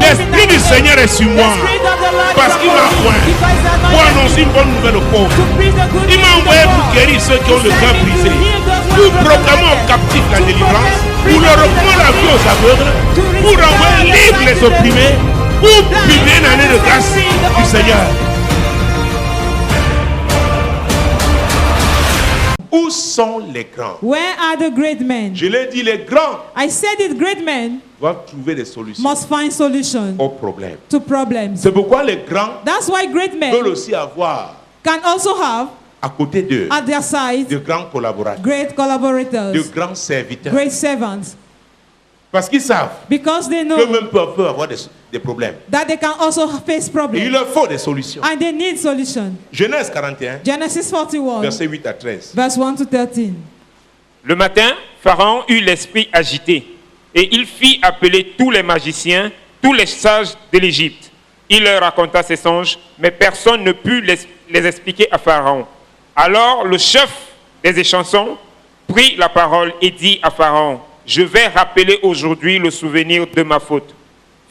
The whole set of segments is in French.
L'Esprit du Seigneur est sur moi parce qu'il m'a oint pour annoncer une bonne nouvelle aux pauvres. Il m'a envoyé pour guérir ceux qui ont le cœur brisé, pour proclamer aux captifs la délivrance, pour leur reprendre la vie aux aveugles, pour envoyer libre les opprimés, pour publier une année de grâce du Seigneur. Où sont les grands? Where are the great men? Je l'ai dit, les grands I said it, great men doivent trouver des solutions must find solutions aux problèmes. to problems. C'est pourquoi les grands That's why great veulent men aussi avoir can also have à côté d'eux at their side de grands collaborateurs, great de collaborators, grands serviteurs. great servants, Parce qu'ils savent because they know qu'eux-mêmes peuvent avoir des problèmes. that they can also face Et il problems leur faut des solutions. and they need solutions. Genèse 41, Genesis 41, versets 8 à 13. verse 1 to 13. Le matin, Pharaon eut l'esprit agité, et il fit appeler tous les magiciens, tous les sages de l'Égypte. Il leur raconta ses songes, mais personne ne put les expliquer à Pharaon. Alors le chef des échansons prit la parole et dit à Pharaon, « Je vais rappeler aujourd'hui le souvenir de ma faute. »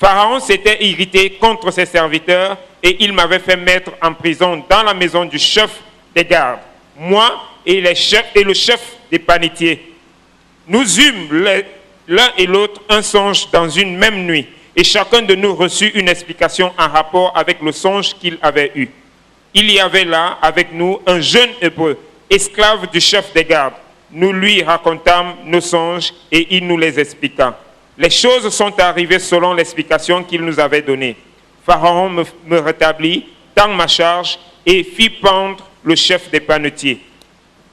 Pharaon s'était irrité contre ses serviteurs et il m'avait fait mettre en prison dans la maison du chef des gardes, moi et le chef des panetiers. Nous eûmes l'un et l'autre un songe dans une même nuit, et chacun de nous reçut une explication en rapport avec le songe qu'il avait eu. Il y avait là avec nous un jeune hébreu, esclave du chef des gardes. Nous lui racontâmes nos songes et il nous les expliqua. Les choses sont arrivées selon l'explication qu'il nous avait donnée. Pharaon me rétablit dans ma charge et fit pendre le chef des panetiers.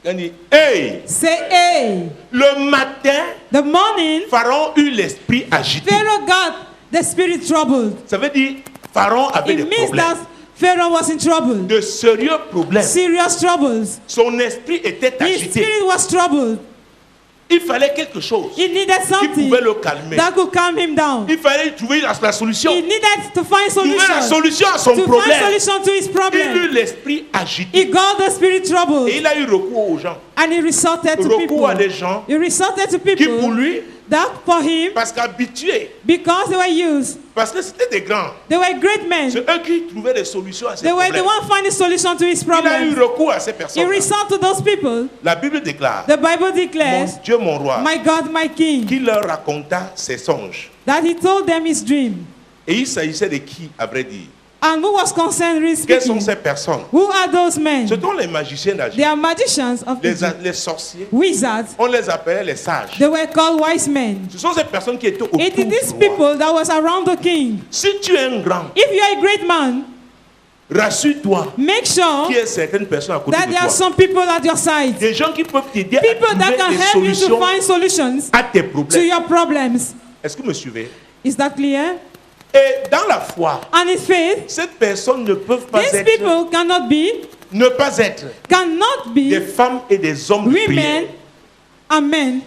Il dit, hey! Say, hey! Le matin, The morning, Pharaon eut l'esprit agité. Pharaoh got the spirit troubled. Ça veut dire Pharaon avait It des means problèmes, that Pharaoh was in trouble, de sérieux problèmes. serious troubles. Son esprit était His agité. spirit was troubled. Il fallait quelque chose He needed qui something pouvait le calmer. that could calm him down. Il fallait trouver la solution. He needed to find Trouver la solution. solution à son To find problème. solution to his Il eut problem. l'esprit agité. He got the spirit troubled Et il a eu recours aux gens. and he resorted to Recours à people. des gens He resorted to qui pour people lui, that for him, parce qu'habitués, because they were used, parce que c'était des grands, they were great men. c'est eux qui trouvaient des solutions à ces They were the problèmes. one finding solution to his Il a eu problem. recours à ces He personnes. resorted to those people. La Bible déclare, The Bible mon declares, Dieu, mon roi, my God, my King, qui leur raconta ses songes. that he told them his dream. Et il s'agissait de qui, à vrai dire? And who was concerned with Quelles sont speaking? ces personnes? Who are those men? Ce sont les magiciens They d'Égypte. are magicians of Egypt. Les sorciers, Wizards. on les appelait les sages. They were called wise men. Ce sont ces personnes qui étaient autour It du is these roi. people that was around the king. Si tu es un grand, If you are a great man, rassure-toi make sure qu'il y a certaines personnes à côté that de there are toi. some people at your side. Des gens qui peuvent t'aider à People that trouver can des help you to solutions find solutions à tes to problèmes. your problems. Est-ce que vous me suivez? Is that clear? Et dans la foi, And in faith, ces personnes ne peuvent pas these être, people cannot be des femmes et des hommes de prière. women and men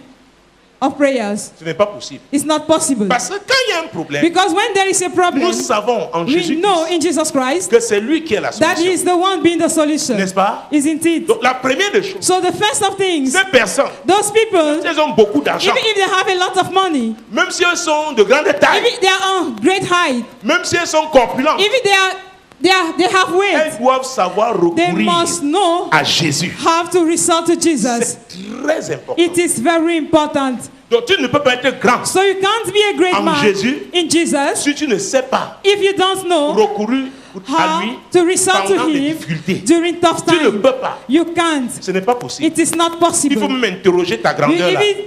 of prayers. Ce n'est pas possible. It's not possible. Parce que quand il y a un problème, Because when there is a problem, nous savons en we Jésus know in Jesus Christ que c'est lui qui est la that he is solution. the one being the solution. N'est-ce pas? Isn't it? Donc la première des choses, So the first of things, ces personnes, those people, elles ont beaucoup d'argent, even if they have a lot of money, même si elles sont de grande taille, even if they are on great height, même si elles sont corpulentes, even they have weight, elles doivent savoir they recourir must know à Jésus. how to resort to Jesus. C'est très important. It is very important. Donc tu ne peux pas être grand So you can't be a great En man Jésus, in Jesus si tu ne sais pas if you don't know recourir à how lui to resort to pendant des him difficultés. during tough Tu ne times. peux pas. You can't. Ce n'est pas possible. It is not Il faut possible. même interroger ta You grandeur là. even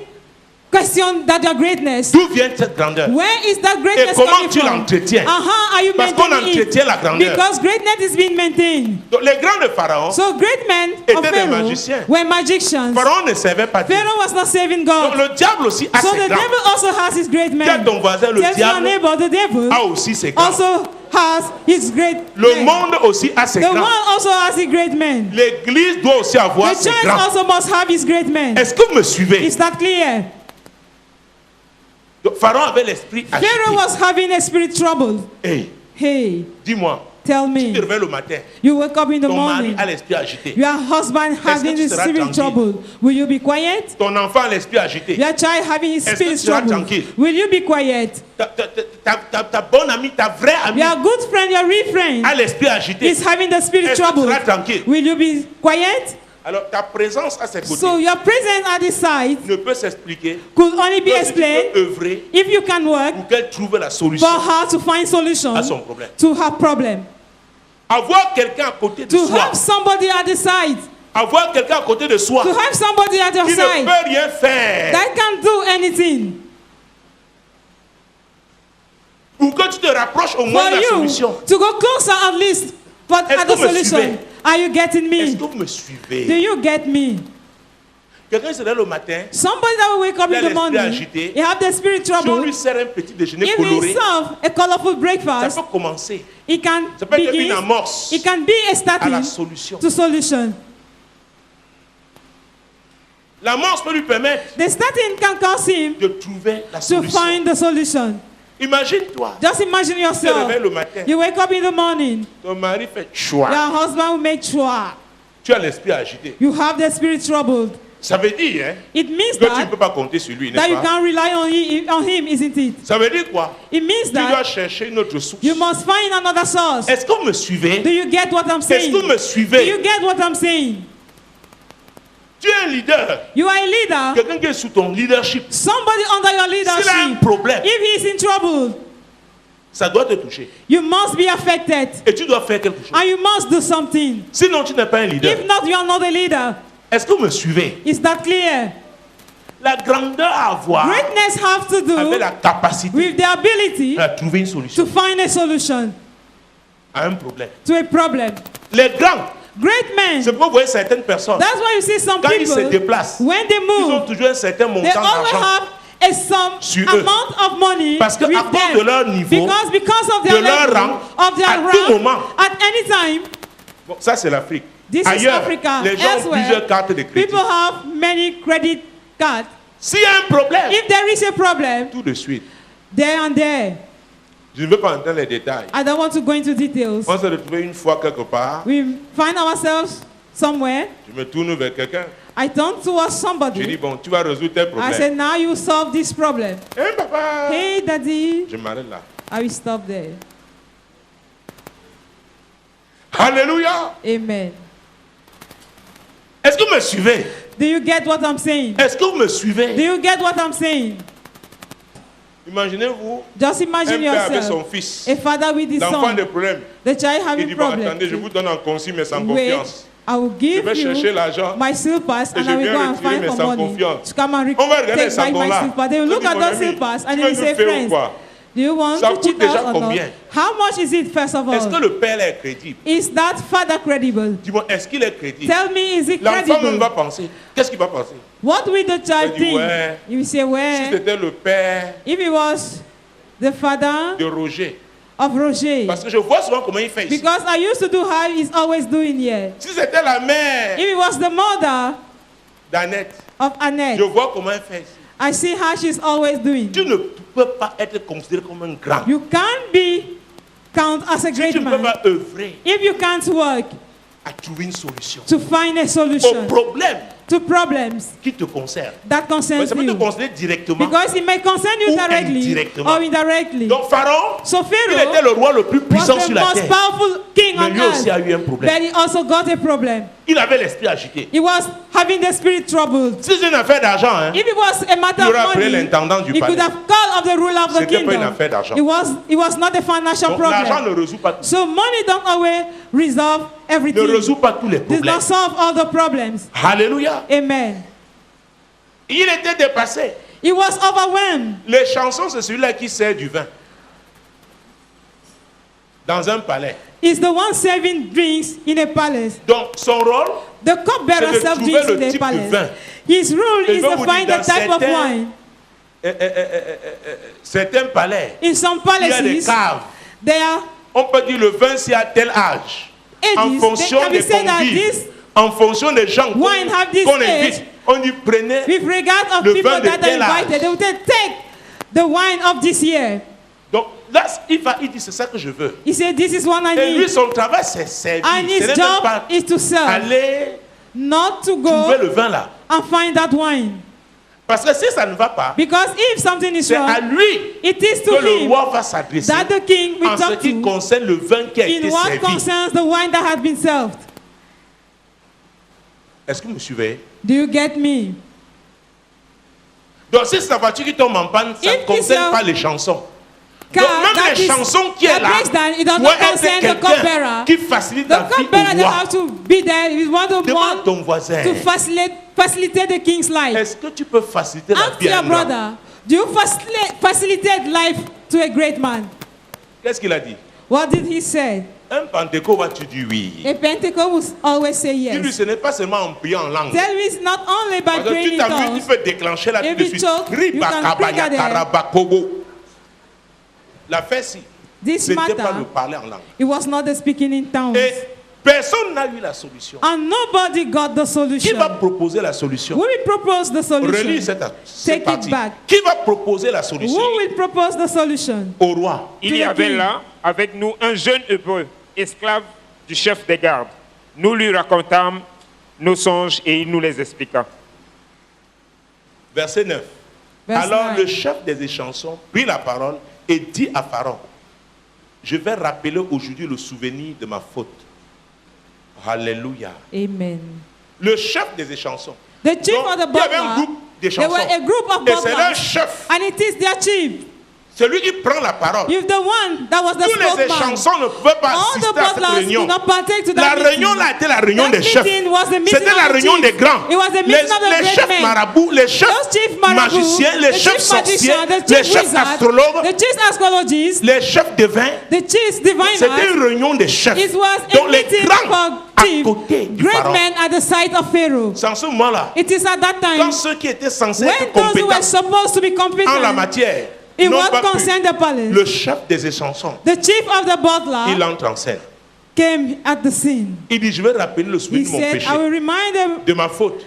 question that your greatness. D'où vient cette grandeur? Where is that Et greatness comment coming tu from? l'entretiens? And how are you Parce qu'on maintaining entretient it? la grandeur. Because greatness is being maintained. Donc les grands de Pharaon, So great men Étaient of des Pharaoh magiciens. were magicians. Pharaon ne savait pas Dieu. Pharaoh was not saving Donc God. le diable aussi a So ses the grands. devil also has his great Dis à men. ton voisin, le Tell your diable neighbor, the devil a aussi ses grands. also has his great Le men. monde aussi a ses The grands. world also has his great men. L'église doit aussi avoir The ses church grands. also must have his great men. Est-ce que vous me suivez? Is that clear? Donc, Pharaon avait l'esprit agité. Pharaoh was having a spirit trouble. Hey, Hey, dis-moi, Tell Tu me. te réveilles le matin. You wake up in the Ton mari morning. a l'esprit agité. Your husband having tu his seras spirit tranquille? troubled. Will you be quiet? Ton enfant a l'esprit agité. Your child having his Est-ce que spirit tu seras troubled. tranquille? Will you be quiet? Ta bonne amie, ta vraie amie Your good friend, your real friend a l'esprit agité. is having the spirit Est-ce que tu troubled. seras tranquille? Will you be quiet? Alors ta présence à ses côtés So your presence at the side ne peut s'expliquer could only be que si tu explained peux œuvrer if you can work pour qu'elle trouve la solution for her to find solution à son problème. to her problem. Avoir quelqu'un à côté de To soi, have somebody at the side, avoir quelqu'un à côté de soi to have somebody at your qui ne side peut rien faire that can do anything pour que tu te rapproches au moins for de la you solution. to go closer at least but Est-ce at que the vous me solution. suivez? Are you getting Est-ce me? que vous me Do suivez? you get me? Quelqu'un se lève le matin, Somebody that will wake up Il a in the l'esprit morning, agité. he have the spirit si on trouble. lui sert un petit déjeuner If coloré, he serve a colorful ça breakfast, peut commencer. it can Ça peut être une begin, amorce it can be a à la starting solution. to solution. L'amorce peut lui permettre The starting can cause him de trouver la to solution. find the solution. Imagine-toi, Just imagine tu te yourself. réveilles le matin, You wake up in the morning, ton mari fait choix. your husband will make sure Tu as l'esprit agité. you have the spirit troubled. Ça veut dire hein, It means que tu ne that peux pas compter sur lui, that n'est-ce you pas? can't rely on him, isn't it? Ça veut dire quoi? It means Tu dois that chercher une autre source. you must find another source. Est-ce que vous me suivez? Do you get what I'm Est-ce saying? que vous me Do suivez? you get what I'm saying? Tu es un leader. You are a leader. Quelqu'un qui est sous ton leadership. Somebody under your S'il a un leadership. problème, If he is in trouble, ça doit te toucher. you must be affected. Et tu dois faire quelque chose. And you must do something. Sinon, tu n'es pas un leader. If not, you are not a leader. Est-ce que vous me suivez? Is that clear? La grandeur à avoir Greatness have to avec do la capacité with the ability à trouver une to solution find a solution à un problème. to a problem. Les grands, Great men. c'est pourquoi vous voyez certaines personnes, That's why you see some quand ils se people, déplacent, when they ils ont move, toujours un certain they montant always d'argent. have a some Sur eux. amount of money Parce que à with cause them. de leur niveau, Because of de their leur level, rang, of their à tout rank, moment. at any time. Bon, ça, c'est l'Afrique. This is Ailleurs, Africa. les gens ont Elsewhere, plusieurs cartes de crédit. people have many credit cards. S'il y a un problème, If there is a problem, tout de suite, there and there. je ne veux pas entrer dans les détails. I don't want to go into details. On s'est retrouvé une fois quelque part, We find ourselves somewhere. je me tourne vers quelqu'un, I turn towards je dis, somebody. bon, tu vas résoudre tes I problèmes. said, now you solve this problem. Hein, papa? Hey, daddy. Je m'arrête là. I will stop there. Alléluia. Amen. Est-ce que vous me suivez? Do you get what I'm saying? Est-ce que vous me Do suivez? you get what I'm saying? Imaginez-vous Just un imagine père avec son yourself. fils. A father with his L'enfant a des son. problèmes. The child Il having dit, bon, attendez, je problems. vous donne en consigne, mais sans Wait, confiance. I will Je give vais chercher you l'argent. my slippers Et and je I will viens go and retirer, find mais for sans money confiance. to come and On va regarder take ces back my sandons-là. slippers. They will Je look dis, at mon those ami, slippers and tu they vas will nous say, faire ou friends, quoi? do you want Ça to coûte cheat déjà us or not? combien? How much is it, first of Est-ce que all? le père est crédible? Is that father credible? Dis-moi, est-ce qu'il est crédible? Tell me, is it L'enfant même credible? va penser. Qu'est-ce qu'il va penser? What will the child Il dit, think? ouais. You will say, Si well, c'était le père if it was the father de Roger. of Roger. Parce que je vois souvent comment il fait ici. Because I used to do how he's always doing here. Si c'était la mère If it was the mother d'Annette, of Annette, je vois comment elle fait ici. I see how she's always doing. Tu ne peux pas être considéré comme un grand. You can't be count as a Si great tu ne peux man pas œuvrer if you can't work à trouver une solution to find a au solution problème to problems qui te concerne. that concerns Ça peut te you. concerner directement. Because it may concern you Ou directly indirectement. or indirectly. Donc Pharaon, So il était Pharaoh le roi le plus was puissant the sur la most terre. powerful king Mais on lui aussi a earth, eu un but problème. he also got a problem. Il avait l'esprit agité. He was having the spirit troubled. Si c'est une affaire d'argent, hein, If it was a matter il aurait of appelé money, l'intendant du he could palais. have called of the ruler of the C'était pas une kingdom. affaire d'argent. It was not a financial Donc l'argent problem. ne résout pas tout. So money don't always resolve Ne everything. résout pas tous les Does problèmes. not solve all the problems. Alléluia. Amen. Il était dépassé. He was overwhelmed. Les chansons, c'est celui-là qui sert du vin. Dans un palais. He's the one serving drinks in a palace. Donc son rôle, The cupbearer C'est de serves trouver drinks le in a type de palace. vin. His rule Et is je vais to vous find dire, the type of dans wine. certains palais, In some il y a des palaces, caves. there are On peut dire le vin, c'est à tel âge. En ages. fonction They can des be said that convives, this, en fonction des gens wine have this qu'on age. invite, on dit prenez. with regard of Le people vin de that are tel âge. invited, they will say, take the wine of this year. Donc là, il dit, c'est ça que je veux. He said, this is what I Et lui, need. son travail, c'est servir. And Ce his n'est même job pas is to serve, aller not to trouver go le vin là. and find that wine. Parce que si ça ne va pas, Because if something is c'est à wrong, lui it is que to le him roi va s'adresser that the king will en ce talk qui to concerne le vin qui a été in what servi. concerns the wine that has been served. Est-ce que vous me suivez? Do you get me? Donc si c'est la voiture qui tombe en panne, ça ne If concerne it's a pas les chansons. car Donc même that les is chansons qui est that là breaks down, it does doit not concern être the quelqu'un cupbearer. qui facilite The la vie cupbearer au they roi. have to be there. If you want to Demande ton voisin, to facilitate the king's life. est-ce que tu peux faciliter la Ask vie à your un grand? brother, do you facilitate life to a great man? Qu'est-ce qu'il a dit? What did he say? Un Pentecôte va-tu dire oui? A Pentecost will always say Dis-lui, yes. ce n'est pas seulement en priant en langue. Tell me it's not only by Parce que praying tu in t'as vu, tu tongues. peux déclencher là tout If de you suite. choke, you can Ribakabaya trigger there. karabakobo. La fesse, This ce n'était pas de matter, parler en langue. it was not the speaking in tongues. Et personne n'a eu la solution. And nobody got the Qui solution. va proposer la solution? Who will propose the Relis solution? cette Take it partie. back. Qui va proposer la solution? Who will propose the solution? Au roi. Il y avait là avec nous un jeune hébreu, esclave du chef des gardes. Nous lui racontâmes nos songes et il nous les expliqua. Verset 9. Verse Alors 9. le chef des échansons prit la parole et dit à Pharaon, je vais rappeler aujourd'hui le souvenir de ma faute. Alléluia. Amen. Le chef des échansons. The chief Donc, of the il y avait un butler, groupe there d'échansons. were a group of Et c'est leur butlers, chef. and it is their chief. Celui qui prend la parole. If the one that was the Tous les spokesman, échansons ne pouvaient pas all the assister à cette butlers réunion. did not partake to La that réunion meeting. là était la réunion That des chefs. meeting was the meeting C'était of la the réunion chiefs. des grands. It was the meeting of the Les great chefs men. marabouts, les chefs Those chief marabouts, magiciens, les the chefs chief sorciers, magicians, the les chief chefs wizards, astrologues, the chief astrologists, les chefs divins. the chief C'était diviners. une réunion des chefs. It was Donc a les meeting grands for à chief, côté du great pharaon. men at the side of Pharaoh. C'est en ce moment-là, It is at that quand time ceux qui étaient censés when être those who were compétents supposed to be en la competent matière in n'ont what pas pu, concerned the palace, le chef des échansons, the chief of the il butler entre en scène. came at the scene. Il dit, je vais rappeler le He souvenir de mon said, péché, I will remind them, de ma faute,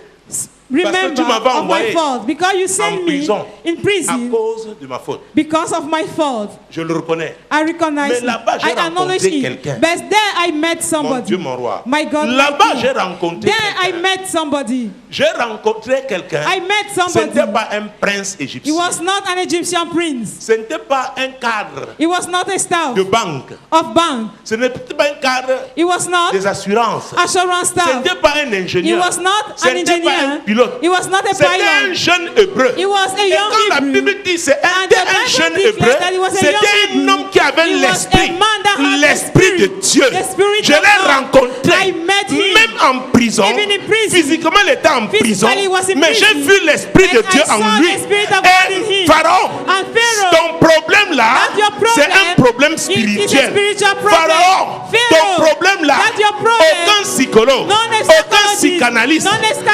remember tu m'avais of my envoyé fault, because you en sent me prison in à prison cause de ma faute. because of my fault. Je le reconnais. I recognize Mais it. là-bas, j'ai I acknowledge rencontré it. quelqu'un. But there I met Mon somebody. Dieu, mon roi. My God, my Là-bas, King. j'ai rencontré There I quelqu'un. met somebody. J'ai rencontré quelqu'un. I met Ce somebody. n'était pas un prince He égyptien. was not an Egyptian prince. Ce n'était pas un cadre He was not a staff de banque. of bank. Ce n'était pas un cadre He was not des assurances. assurance Ce staff. n'était pas un He ingénieur. was not Ce an n'était pas un engineer. pilote. He was not a C'était un pilot. jeune hébreu. He was a Et young quand la Hebrew. Bible dit c'est And un the Bible jeune declares hébreu, that he was a c'était young un Hebrew. homme qui avait He was l'esprit, a man that had l'esprit de Dieu. the spirit Je of l'ai God. rencontré, I met him. même en prison. Even in prison. Physiquement, il était en prison, Physically, he was in mais j'ai prison. vu l'esprit de And Dieu I saw en lui. the spirit of God in Et him. Pharaon, And Pharaoh, ton problème là, that your problem c'est un problème is a spirituel. spiritual problem. Pharaon, ton Pharaoh, problème là, that your problem, aucun psychologue, non aucun psychologist, psychanalyste, non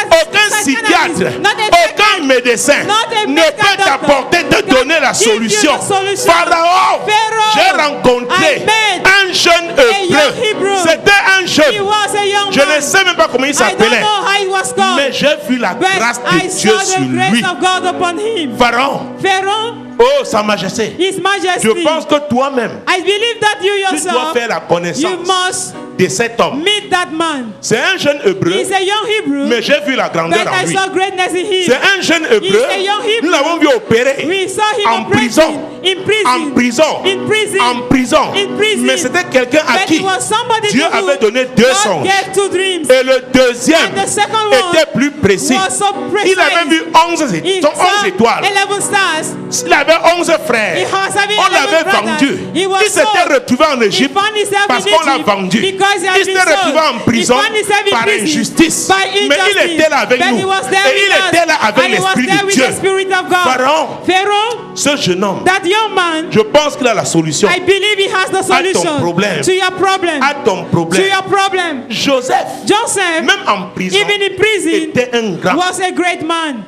aucun psychiatre, not a aucun médecin not a ne medical peut doctor t'apporter, te can donner la give you the solution. solution. Pharaon, Pharaoh, j'ai rencontré I met un jeune young Hebrew. hébreu. C'était un He jeune. was a young Je man. ne sais même pas comment il I don't s'appelait. know how he was called. Mais j'ai vu la But grâce I de Dieu saw sur the grace lui. of God upon him. Pharaon, Pharaoh, oh Sa Majesté, His Majesty. je pense que toi-même, I believe that you tu dois yourself, faire la you connaissance must de cet homme. meet that man. C'est un jeune hébreu, He's a young Hebrew, mais j'ai vu la grandeur but en I lui. saw greatness in him. C'est un jeune hébreu, He's a young Hebrew. nous l'avons vu opérer We saw him en operating prison. in prison, En prison, in prison, en prison. in prison. Mais c'était quelqu'un à But qui he was somebody Dieu to who avait donné deux God songes. gave two dreams. Et le deuxième And the second one était plus précis. was so precise. Il avait vu 11 He étoiles. saw 11 étoiles. 11 stars. Il avait 11 frères. He was having On 11 l'avait brothers. vendu. He was Il s'était sold. retrouvé en He Égypte found himself parce in qu'on l'a Egypt vendu. because he had Il been s'était retrouvé sold. en prison He found himself in par prison injustice. by Mais il injustice. était là avec But nous. he was there Et il with us. était là avec And he was l'Esprit there de with Dieu. the Spirit of God. Pharaon, Pharaoh, ce jeune homme, that young man, je pense qu'il a la solution I believe he has the solution problème. to your problem. à ton To problème. your problem. Joseph, Joseph, même en prison, even in prison, était un grand. was a great man.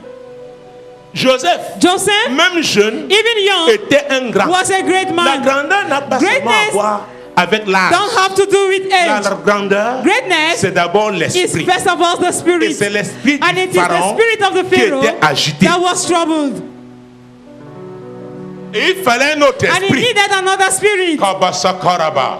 Joseph, même jeune, even young, était un grand. was a great La man. grandeur n'a pas seulement à Greatness voir avec l'âge. don't have to do with La age. grandeur, Greatness c'est d'abord is l'esprit. first of all the Et spirit. c'est l'esprit And it du is the Pharaon spirit of the qui Pharaoh était agité. that was troubled. Et il fallait un autre And he esprit. needed another spirit. Kabasakaraba.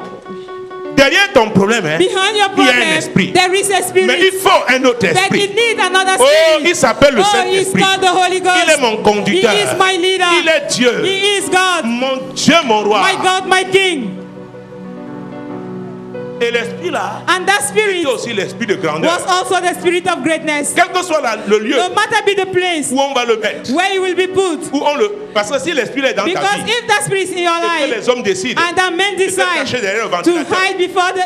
Derrière ton problème, hein, Behind your il y a un problem, esprit. there is a spirit. Mais il faut un autre But esprit. it needs another Oh, spirit. il s'appelle le Oh, he's Saint-Esprit. called the Holy Ghost. Il est mon conducteur. He is my leader. Il est Dieu. He is God. Mon Dieu, mon roi. My God, my King. Et l'esprit là, And that spirit c'est aussi l'esprit de grandeur. was also the spirit of greatness. Quel que soit le lieu No matter be the place où on va le mettre, where you will be put. où on le, parce que si l'esprit est dans ta Because vie, if that spirit is in your et que life, les hommes décident and that men de se decide cacher derrière le to ventilateur, hide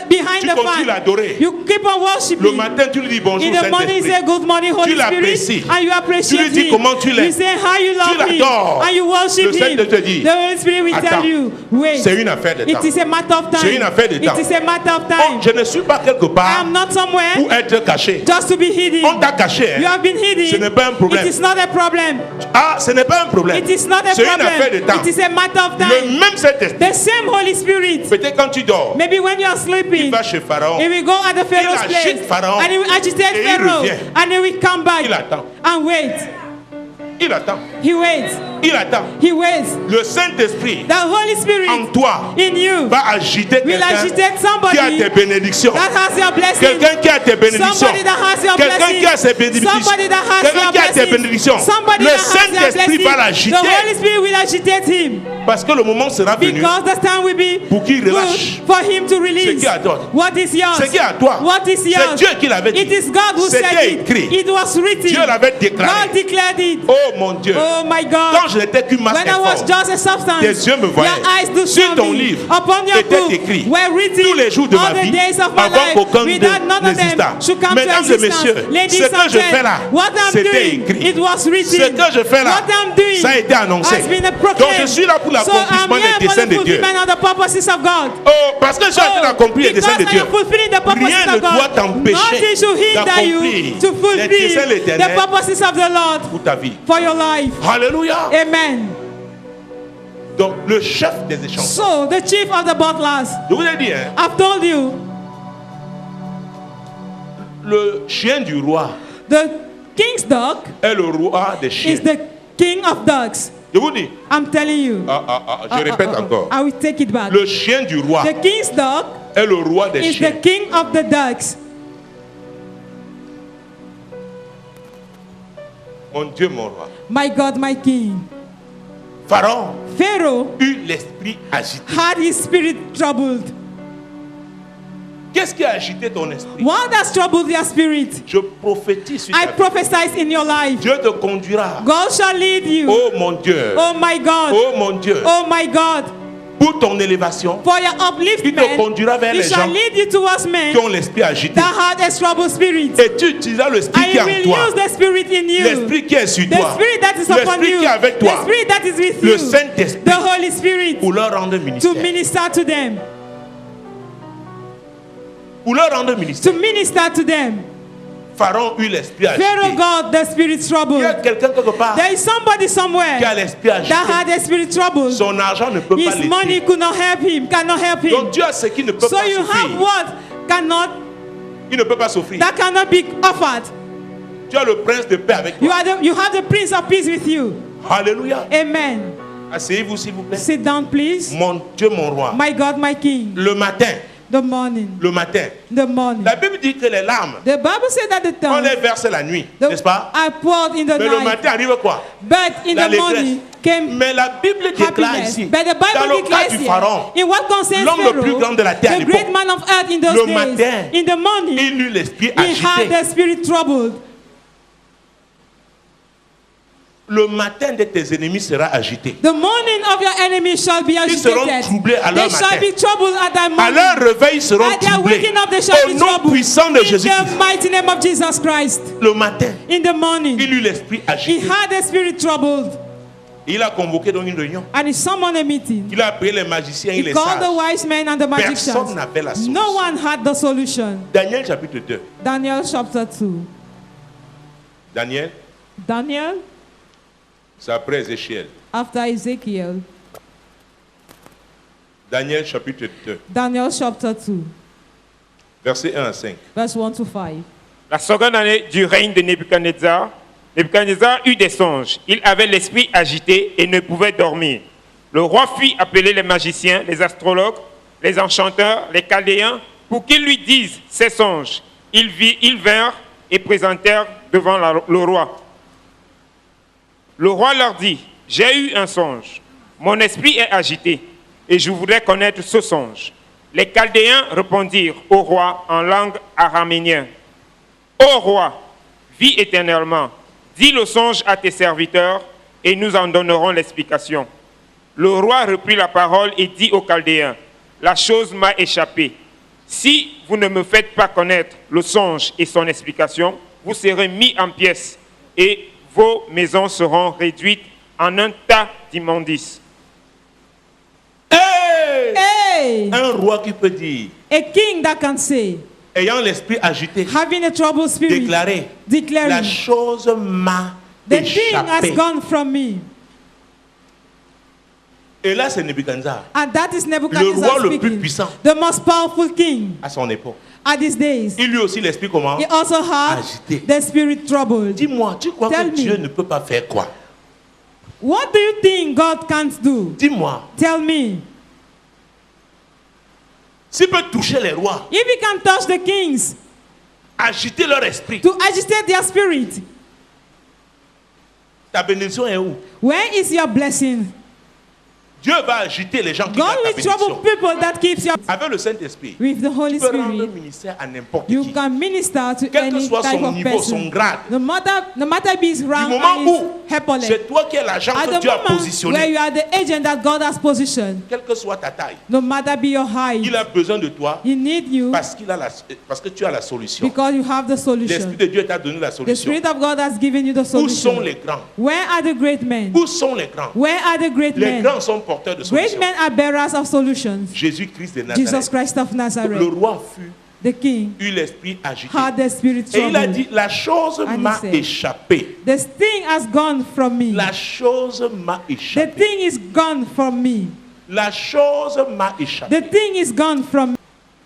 behind tu the continues fan, l'adorer. you keep on Le worshiping. matin, tu lui dis bonjour, In the morning, you say Saint-Esprit. good morning, Holy l'apprécies. Spirit, and you appreciate Tu lui dis him. comment tu l'aimes. You say how you love him, l'adores. and you worship Le him. Saint te dit, The Holy Spirit will attends. tell you, wait. C'est une affaire de temps. It is a matter of time. C'est une affaire de temps. It is a matter of Oh, time. je ne suis pas quelque I part am not somewhere pour être caché. just to be hidden. On t'a caché. You Hein? have been hidden. Ce n'est pas un problème. It is not a problem. Ah, ce n'est pas un problème. It is not a C'est une affaire de problem. temps. It is a matter of Le time. même Saint-Esprit, The same Holy Spirit. peut-être quand tu dors, Maybe when you are il sleeping, va chez Pharaon. he will go at the Pharaoh's Il agite place, Pharaon. and he will agitate Et il Pharaoh, revient. and he will come back Il attend. and wait. Il attend. He waits. Il attend. He waits. Le Saint-Esprit The Holy Spirit en toi in you va agiter will quelqu'un agitate qui a somebody tes bénédictions. that has your blessing. Quelqu'un qui a tes bénédictions. Somebody that has your Quelqu'un blessing. qui a ses bénédictions. Somebody that has Quelqu'un your qui a tes blessing. bénédictions. Somebody Le that has your Saint-Esprit blessing. va The l'agiter. Holy Spirit will agitate him Parce que le moment sera venu because the time will be pour qu'il good relâche. for him to Ce release. qui est à toi. What is yours? Ce qui est à toi. What is C'est yours? Dieu qui l'avait dit. It is God who said C'était it. écrit. It was written. Dieu l'avait déclaré. God declared it. Oh mon Dieu. Oh my Quand God. je n'étais qu'une masse When I was informe, just a substance, tes yeux me voyaient. your eyes do Sur saw ton me. livre Upon your était book écrit were written tous les jours de all ma the vie days of my avant life qu'aucun without none of them n'existât. should come to Mesdames et existence. messieurs, Ladies ce que and je fais là, gentlemen, what I'm c'était doing, écrit. it was written. Ce que je fais là, What I'm doing ça a été annoncé. has been Donc proclaimed. je suis là pour So I'm l'accomplissement here des for desseins the de Dieu. fulfillment of the purposes of God. Oh, parce que je suis en train d'accomplir les desseins de Because I Dieu. am fulfilling the purposes Rien ne of doit God. t'empêcher Nothing should hinder you d'accomplir to les fulfill desseins de the l'Éternel purposes of the Lord pour ta vie. for your life. Alléluia. Amen. Donc le chef des échantillons. So the chief of the butlers, Je vous ai dit, hein, I've told you, le chien du roi the king's dog est le roi des chiens. is the king of dogs. Je vous dis, I'm telling you. je répète encore. I will take it back. Le chien du roi The king's dog est le roi des is chiens. the king of the dogs. Mon Dieu, mon roi. My God, my king. Pharaon Pharaoh eut l'esprit agité. had his spirit troubled. Qu'est-ce qui a agité ton esprit? What has troubled your spirit? Je prophétise sur I ta vie. prophesy in your life. Dieu te conduira. God shall lead you. Oh mon Dieu. Oh my God. Oh mon Dieu. Oh my God. Pour ton élévation, For your il te upliftment, conduira vers he les shall gens lead you towards men qui ont l'esprit agité. that had a troubled spirit. Et tu utiliseras l'esprit And qui he est en will toi. use the spirit in you. L'esprit qui est sur The toi. spirit that is upon L'esprit you. qui est avec The toi. spirit that is with Le you. Saint-Esprit. The Holy Spirit Pour leur rendre to ministère. minister to them. Pour leur rendre ministère. To minister to them. Pharaon eut l'esprit Pharaoh agité. got the spirit Il y troubled. a quelqu'un quelque part There is somebody somewhere qui a l'esprit agité. that had a spirit troubled. Son argent ne peut pas His money l'aider. could not help him, cannot help him. Donc Dieu a ce qui ne peut So pas you have souffrir. what cannot, Il ne peut pas souffrir. that cannot be offered. Tu as le prince de paix avec You toi. you have the Prince of Peace with you. Alléluia. Amen. Asseyez-vous s'il vous plaît. Sit down, please. Mon Dieu, mon roi. My God, my King. Le matin, The morning. le matin. The morning. La Bible dit que les larmes, The Bible said that the on tongue les verse la nuit, n'est-ce pas? are poured in the Mais le night, matin arrive quoi? but in La the morning came Mais la Bible déclare happiness. ici, But the dans Bible le cas declares du here, pharaon, in what concerns l'homme le plus Pharaoh, grand de la terre à the great l'époque, man of earth in those le days, matin, in the morning, il eut l'esprit he had agité. the spirit troubled. Le matin de tes ennemis sera agité. The morning of your enemy shall be Ils seront agitated. troublés à They leur shall matin. be troubled at that À morning. leur réveil, ils seront At their troublés. waking up, they shall Au be nom troubled. puissant de In Jésus-Christ. the mighty name of Jesus Christ. Le matin, In the morning, il eut l'esprit he agité. had the spirit troubled, Il a convoqué dans une réunion. and he summoned a meeting. Il a appelé les magiciens et He les called the sages. wise men and the Personne magicians. n'avait la solution. No one had the solution. Daniel chapitre 2. Daniel chapter 2. Daniel, Daniel, c'est après Ézéchiel. after Ezekiel. Daniel chapitre 2, Daniel chapter 2, versets 1 à 5. verse 1 to 5. La seconde année du règne de Nebuchadnezzar, Nebuchadnezzar eut des songes. Il avait l'esprit agité et ne pouvait dormir. Le roi fit appeler les magiciens, les astrologues, les enchanteurs, les chaldéens, pour qu'ils lui disent ses songes. Ils vinrent et présentèrent devant le roi. Le roi leur dit, « J'ai eu un songe. Mon esprit est agité, et je voudrais connaître ce songe. » Les Chaldéens répondirent au roi en langue araménienne. « Ô roi, vis éternellement, dis le songe à tes serviteurs, et nous en donnerons l'explication. » Le roi reprit la parole et dit aux Chaldéens, « La chose m'a échappé. Si vous ne me faites pas connaître le songe et son explication, vous serez mis en pièces, et vos maisons seront réduites en un tas d'immondices. » Hey! Un roi qui peut dire, A king that can say, ayant l'esprit agité, having a troubled spirit, déclarer, declaring, la chose m'a the thing has échappé. gone from me. Et là, c'est Nebuchadnezzar, And that is le Nebuchadnezzar roi le plus speaking, puissant the most powerful king à son époque. at these days. Il lui aussi l'esprit comment? He also had Agité. the spirit troubled. Dis-moi, tu crois Tell que me. Dieu ne peut pas faire quoi? What do you think God can't do? Dis-moi, Tell me. s'il peut toucher les rois, If he can touch the kings agiter leur esprit, to agitate their spirit, ta bénédiction est où? where is your blessing? Dieu va agiter les gens qui God gardent ta will trouble bénédiction. people that keeps you Avec le Saint-Esprit, with the Holy tu peux rendre Spirit. ministère à n'importe You qui. can minister to Quel que any soit type son of niveau, person. son grade. No matter be his Du rank moment and où his epaulet. c'est toi qui es l'agent At que the Dieu a moment where positionné, you are the agent that God has positioned, quelle que soit ta taille, no matter be your height, il a besoin de toi he need you parce que tu as la solution. because you have the L'Esprit solution. de Dieu t'a donné la The solution. Spirit of God has given you the Où sont solution. les grands? Where are the great men? Où sont les grands? Where are the great Les men? grands sont porteurs de Great solutions. men are bearers of solutions. Jésus-Christ de Jesus Nazareth. Christ of Le Nazareth, roi fut the king, eu l'esprit agité. had the spirit Et il a troubled. dit, la chose And he m'a said, échappé. The thing has gone from me. La chose m'a The échappé. thing is gone from me. La chose m'a échappé. The thing is gone from me.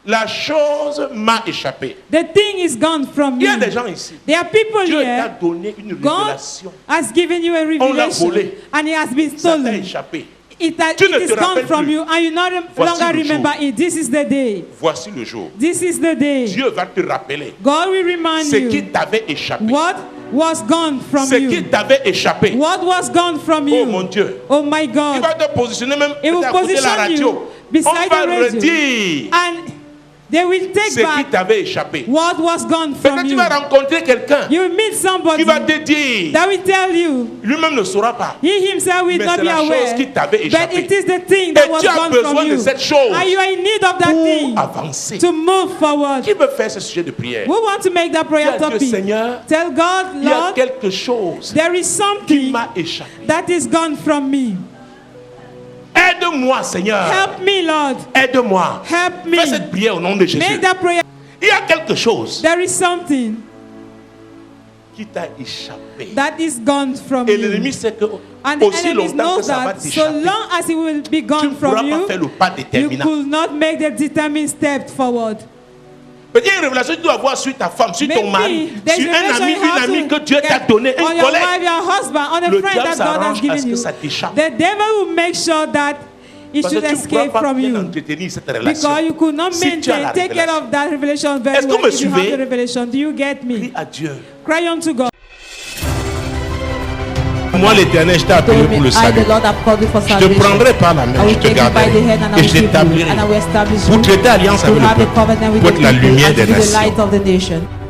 La chose m'a échappé. The thing is gone from Il y a me. des gens ici. There are people Dieu t'a here. donné une God révélation. has given you a On l'a revelation volé. and it has been Ça t'a stolen. échappé. It Tu ne is te gone rappelles from plus. you and you no Voici longer le remember jour. it. This is the day. Voici le jour. This is the day. Dieu va te rappeler God will remind ce qui you t'avait échappé. what was gone from Ce qui you. t'avait échappé. What was gone from Oh you. mon Dieu. Oh my Il God. va te positionner même It will à côté de la position radio. you beside On va the radio. redire And they will take ce qui back t'avait échappé. what was gone from Peut-être tu you. vas rencontrer quelqu'un You will meet somebody qui va te dire, that will tell you. lui-même ne saura pas. He himself will Mais not c'est be la chose aware. qui t'avait But échappé. it is the thing that Et was tu as gone besoin from de you. cette chose And you are in need of that thing pour avancer. to move forward. Qui veut faire ce sujet de prière? We want to make that Dis prayer à Dieu, topic. Seigneur, Tell God, il y a Lord, quelque chose there is qui something m'a échappé. that is gone from me. Aide-moi, Seigneur. Help me, Lord. Aide-moi. Help me. Fais cette prière au nom de Jésus. Make that prayer. Il y a quelque chose There is something qui t'a échappé. that is gone from Et l'ennemi you. sait que And the aussi enemy longtemps que knows ça va that so t'échapper, long as it will be tu ne gone pourras from pas you, faire le pas you déterminant. could not make the determined step forward. Peut-être une révélation que tu dois avoir sur ta femme, sur ton mari, there's sur un revelation ami, you have une amie to que Dieu t'a get donné, on un your collègue. wife, your husband, on a Le friend diable that God has s'arrange à given ce que you. ça t'échappe. The devil will make sure that it Parce que should tu ne pourras escape pas from bien you. entretenir cette relation. Because you could not Si tu as la maintain, take care révélation. of that revelation very Est-ce que well vous me if you have suivez? the revelation. Do you get Prie me? à Dieu. Cry unto God. Moi, l'Éternel, je t'ai appelé told me, pour le I, salut. the Lord, have called you for Je te salvation. prendrai par la I main, will je te take you by garderai the hand and I et will je keep you, t'établirai and I will establish pour you traiter alliance to avec have le a peuple, covenant with pour the être la people lumière and des to be the nations. light of the nation.